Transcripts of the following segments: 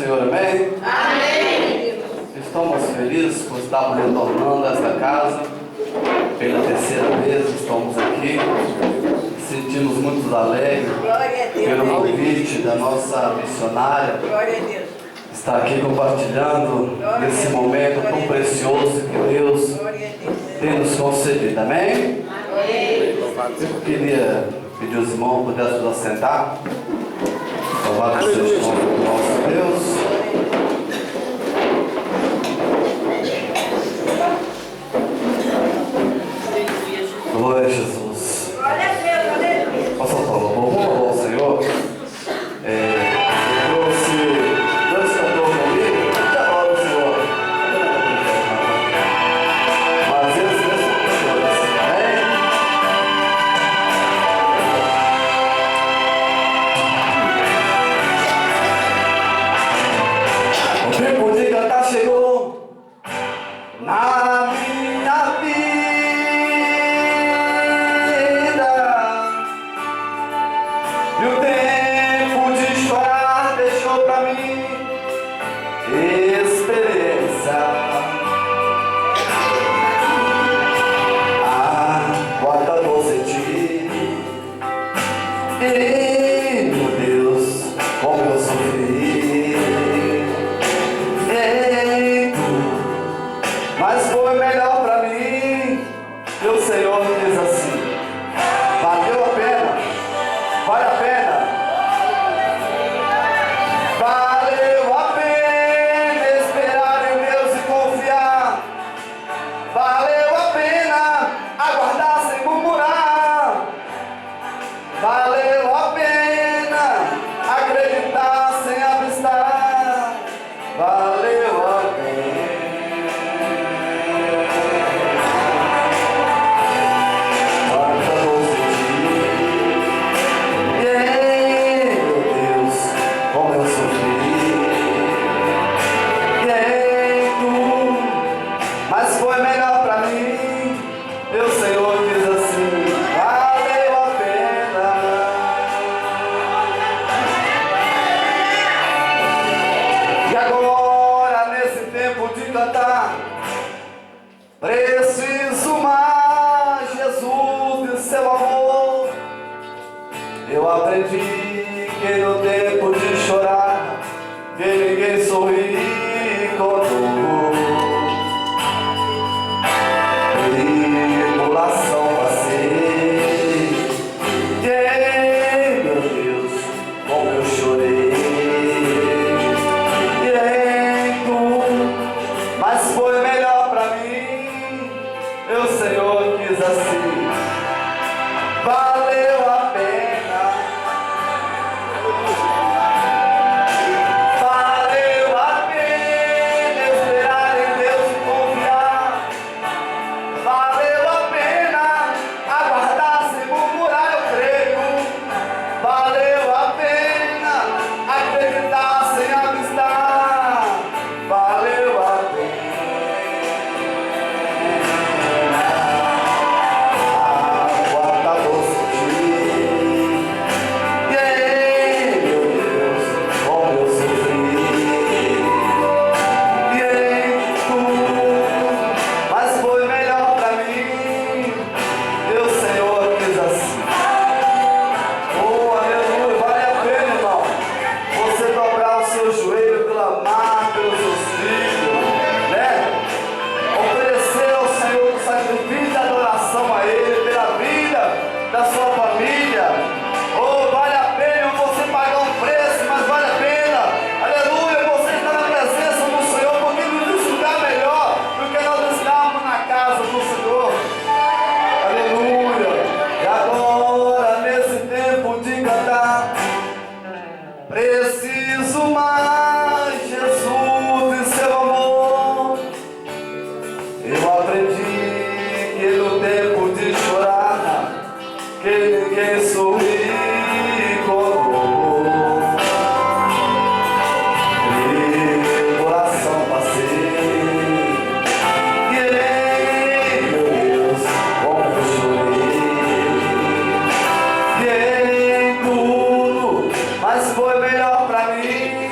Senhor, amém? Amém. Estamos felizes por estarmos retornando a esta casa. Pela terceira vez estamos aqui. Sentimos muito alegres pelo convite da nossa missionária. Glória a Deus. Estar aqui compartilhando nesse momento tão precioso que Deus tem nos concedido. Amém? Eu queria pedir aos irmãos que pudessem nos assentar. Louvado seja o nome do nosso Deus. Glória a Jesus. Posso falar um pouco? Vamos louvar o Senhor. Eu trouxe dois cantores comigo. Já adoro o Senhor. Mas eles mesmos são cantores. Amém? O tempo de cantar chegou na minha vida. E o tempo de chorar deixou pra mim esperança. Quanta dor senti. E, meu Deus, como eu sofri. Ei, mas foi melhor pra mim. E o Senhor diz assim: valeu a pena. Vale a pena. Valeu a pena esperar em Deus e confiar. Valeu a pena aguardar sem murmurar. Valeu a pena acreditar sem abistar. Valeu a pena. Quanta dor senti. Meu Deus, como eu sofri. Mas foi melhor pra mim. Meu Senhor diz assim: valeu a pena. E agora, nesse tempo de cantar, preciso mais Jesus e seu amor. Eu aprendi que no tempo de chorar, que ninguém sorri com dor. Tribulação passei. Meu Deus, como eu chorei. Mas foi melhor pra mim. Meu Senhor diz assim: valeu a pena. Valeu a pena esperar em Deus e confiar. Valeu a pena aguardar sem murmurar, eu creio. Valeu a pena acreditar sem abistar. Valeu a pena. Quanta dor senti. Meu Deus, como eu sofri. Mas foi melhor pra mim. Meu Senhor diz assim: oh, aleluia, vale a pena, irmão, você dobrar o seu joelho, clamar pelos seus filhos, né? Oferecer ao Senhor o sacrifício de adoração a Ele, pela vida da sua família. Oh, vale a pena você pagar um preço, mas vale a pena. Aleluia, você está na presença do Senhor, porque não existe lugar melhor do que nós estarmos na casa do Senhor. Aleluia. E agora, nesse tempo de cantar, preciso mais Jesus e seu amor. Eu aprendi que no tempo de chorar, que ninguém sorri com dor. Tribulação passei. Meu Deus, como eu chorei. Mas foi melhor pra mim.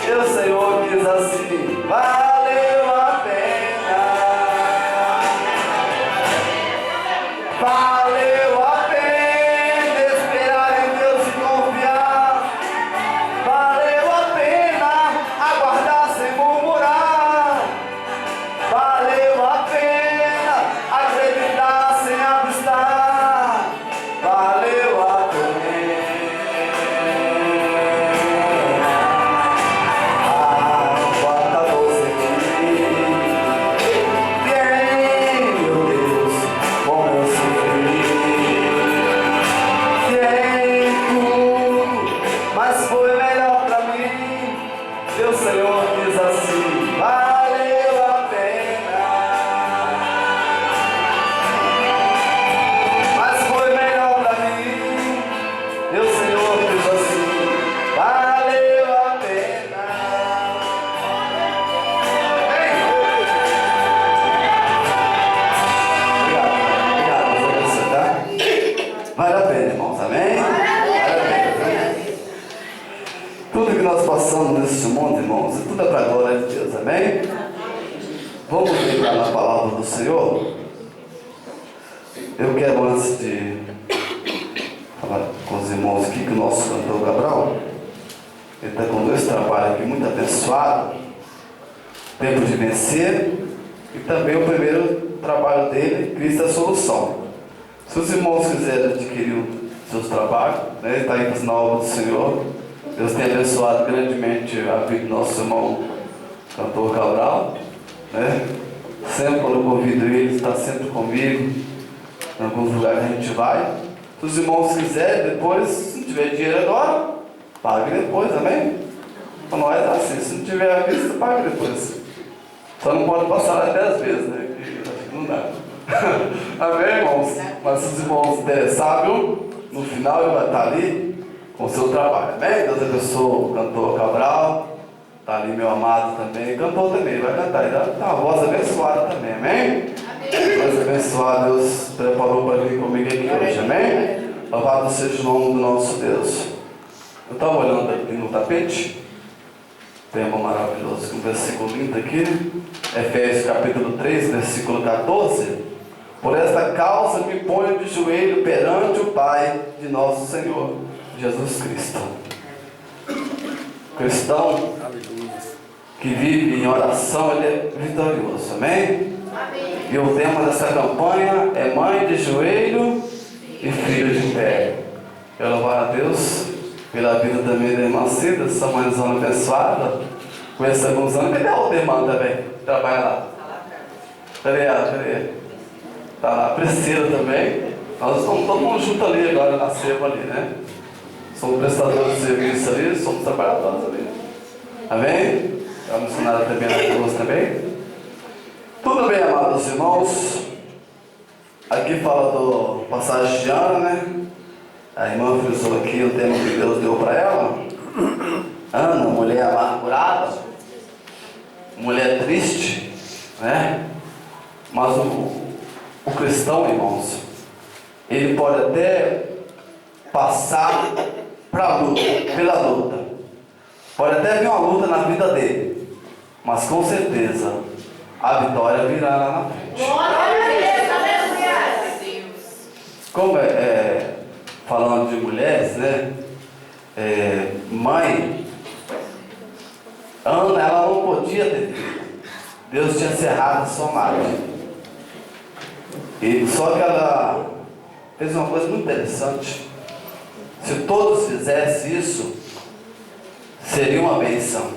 E o Senhor diz assim: valeu a pena. Valeu a pena esperar em Deus e confiar. Valeu a pena aguardar sem murmurar. Valeu a pena acreditar sem abstar. Valeu a pena. Quanta você tem, meu Deus, como eu sofri. Tem tudo, mas foi melhor pra mim. E o Senhor diz assim: valeu a pena. Mas foi melhor pra mim. E o Senhor diz assim: valeu a pena. Obrigado, obrigado. Você tá? Vale a pena, irmãos, amém? Vale a pena. Tudo que nós passamos nesse mundo, irmãos, tudo é para a glória de Deus, amém? Vamos entrar na palavra do Senhor. Eu quero, antes de falar com os irmãos aqui, que o nosso cantor Gabriel, ele está com dois trabalhos aqui muito abençoados: Tempo de Vencer, e também o primeiro trabalho dele, Cristo é a Solução. Se os irmãos quiserem adquirir os seus trabalhos, né, está aí na obra do Senhor. Deus tem abençoado grandemente a vida do nosso irmão cantor Cabral, né? Sempre quando eu convido ele, está sempre comigo, em alguns lugares a gente vai. Se os irmãos quiserem, depois, se não tiver dinheiro agora, pague depois, amém? Para nós é assim: se não tiver a vista, pague depois. Só não pode passar 10 vezes, né? Que não dá. Amém, irmãos? Mas se os irmãos interessaram, no final ele vai estar ali com o seu trabalho, amém? Deus abençoe o cantor Cabral, está ali meu amado também, cantor também, vai cantar, ele está uma voz abençoada também, amém? Deus abençoado, Deus preparou para vir comigo aqui hoje, amém? Louvado seja o nome do nosso Deus. Eu estava olhando aqui no tapete, tema maravilhoso, um versículo lindo aqui, Efésios capítulo 3, versículo 14. Por esta causa me ponho de joelho perante o Pai de nosso Senhor Jesus Cristo. Cristão que vive em oração, ele é vitorioso, amém? E o tema dessa campanha é Mãe de Joelho e Filho de Pé. Eu louvar a Deus pela vida também da irmã Cida, essa mãezona abençoada. Conheço alguns anos, cadê a outra irmã também? Trabalha lá. Cadê ela? Cadê? Tá lá, a Priscila também. Nós estamos todo mundo junto ali agora na cepa ali, né? Somos prestadores de serviço ali, somos trabalhadores ali. Amém? A missionária também na cruz também. Tudo bem, amados irmãos? Aqui fala do passagem de Ana, né? A irmã frisou aqui o tema que Deus deu para ela. Ana, mulher amargurada, mulher triste, né? Mas o cristão, irmãos, ele pode até passar pela luta. Pode até vir uma luta na vida dele, mas com certeza a vitória virá lá na frente. Como falando de mulheres, né? Mãe, Ana, ela não podia ter filho. Deus tinha cerrado a sua margem. E só que ela fez uma coisa muito interessante. Se todos fizessem isso, seria uma benção.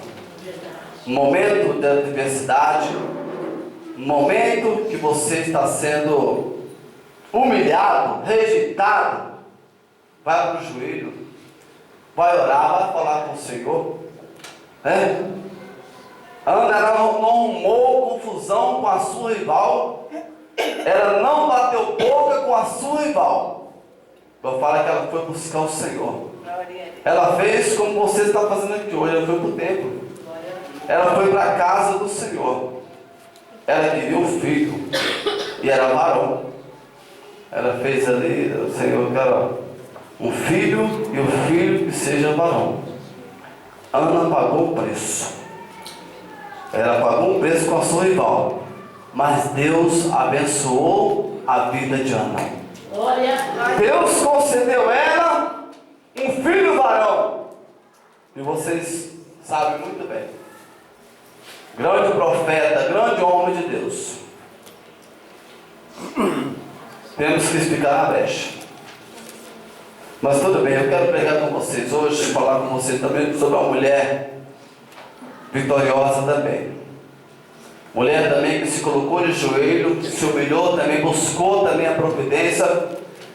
Um momento de adversidade, um momento que você está sendo humilhado, rejeitado, vai para o joelho, vai orar, vai falar com o Senhor, né? Ana, ela não arrumou confusão com a sua rival, ela não bateu boca com a sua rival. Eu falo que ela foi buscar o Senhor. Ela fez como você está fazendo aqui hoje, ela foi para o templo. Ela foi para a casa do Senhor. Ela queria um filho, e era varão. Ela fez ali, o Senhor quer um filho, e um filho que seja varão. Ana pagou o preço. Ela pagou um preço com a sua rival. Mas Deus abençoou a vida de Ana. Glória. Deus concedeu ela um filho varão. E vocês sabem muito bem. Grande profeta, grande homem de Deus. Temos que explicar a brecha. Mas tudo bem, eu quero pregar com vocês hoje, falar com vocês também sobre uma mulher vitoriosa também. Mulher também que se colocou de joelho, que se humilhou também, buscou também a providência.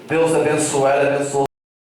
Deus abençoou ela, abençoou